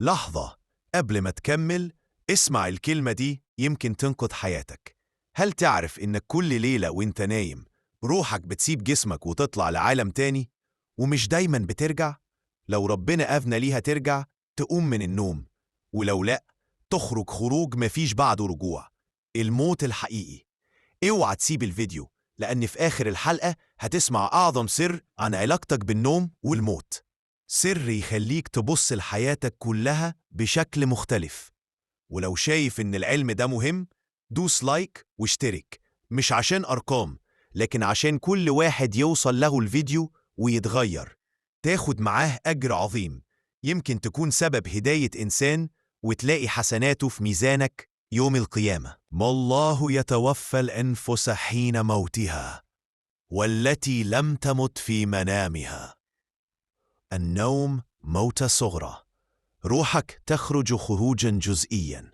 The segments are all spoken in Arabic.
لحظة، قبل ما تكمل اسمع الكلمة دي يمكن تنقذ حياتك. هل تعرف إنك كل ليلة وإنت نايم روحك بتسيب جسمك وتطلع لعالم تاني؟ ومش دايما بترجع؟ لو ربنا أذن ليها ترجع تقوم من النوم، ولو لأ تخرج خروج مفيش بعده رجوع، الموت الحقيقي. اوعى تسيب الفيديو، لأن في آخر الحلقة هتسمع أعظم سر عن علاقتك بالنوم والموت، سر يخليك تبص لحياتك كلها بشكل مختلف. ولو شايف إن العلم ده مهم دوس لايك واشترك، مش عشان أرقام لكن عشان كل واحد يوصل له الفيديو ويتغير، تاخد معاه أجر عظيم، يمكن تكون سبب هداية إنسان وتلاقي حسناته في ميزانك يوم القيامة. ما الله يتوفى الأنفس حين موتها والتي لم تمت في منامها. النوم موتة صغرى، روحك تخرج خروجا جزئيا.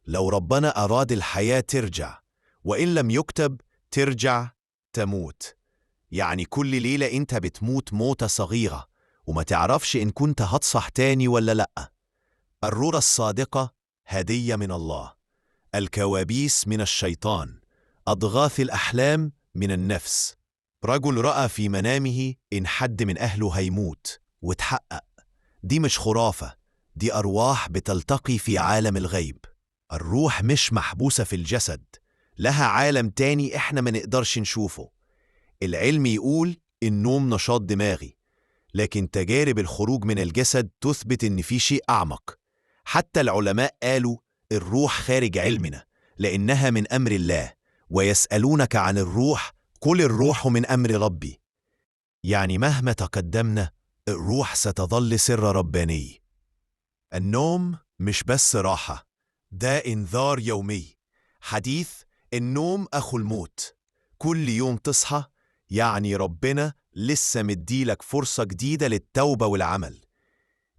لو ربنا أراد الحياة ترجع، وإن لم يكتب ترجع تموت. يعني كل ليلة أنت بتموت موتة صغيرة وما تعرفش إن كنت هتصح تاني ولا لأ. الرؤى الصادقة هدية من الله، الكوابيس من الشيطان، أضغاث الأحلام من النفس. رجل رأى في منامه إن حد من أهله هيموت وتحقق. دي مش خرافة، دي أرواح بتلتقي في عالم الغيب. الروح مش محبوسة في الجسد، لها عالم تاني إحنا ما نقدرش نشوفه. العلم يقول النوم نشاط دماغي، لكن تجارب الخروج من الجسد تثبت إن في شيء أعمق. حتى العلماء قالوا الروح خارج علمنا لأنها من أمر الله، ويسألونك عن الروح قل الروح من أمر ربي. يعني مهما تقدمنا الروح ستظل سر رباني. النوم مش بس راحة، ده إنذار يومي. حديث النوم أخو الموت، كل يوم تصحى يعني ربنا لسه مديلك فرصة جديدة للتوبة والعمل.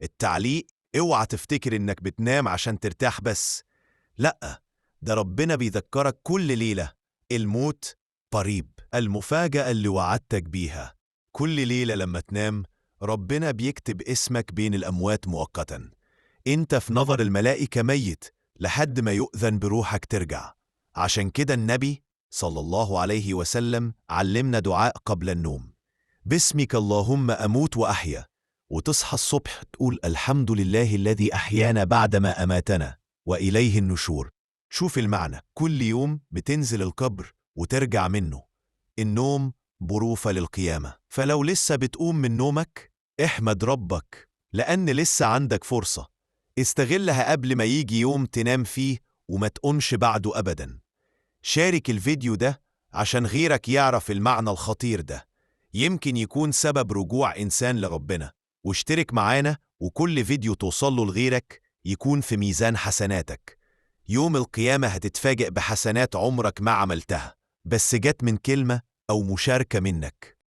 التعليق اوعى تفتكر إنك بتنام عشان ترتاح بس، لأ، ده ربنا بيذكرك كل ليلة الموت قريب. المفاجأة اللي وعدتك بيها، كل ليلة لما تنام ربنا بيكتب اسمك بين الأموات مؤقتا. انت في نظر الملائكة ميت لحد ما يؤذن بروحك ترجع. عشان كده النبي صلى الله عليه وسلم علمنا دعاء قبل النوم: باسمك اللهم أموت وأحيا. وتصحى الصبح تقول الحمد لله الذي أحيانا بعدما أماتنا وإليه النشور. شوف المعنى، كل يوم بتنزل القبر وترجع منه. النوم بروفة للقيامة، فلو لسه بتقوم من نومك احمد ربك لأن لسه عندك فرصة. استغلها قبل ما يجي يوم تنام فيه وما تقومش بعده أبدا. شارك الفيديو ده عشان غيرك يعرف المعنى الخطير ده، يمكن يكون سبب رجوع إنسان لربنا. واشترك معانا وكل فيديو توصله لغيرك يكون في ميزان حسناتك. يوم القيامة هتتفاجئ بحسنات عمرك ما عملتها، بس جت من كلمة أو مشاركة منك.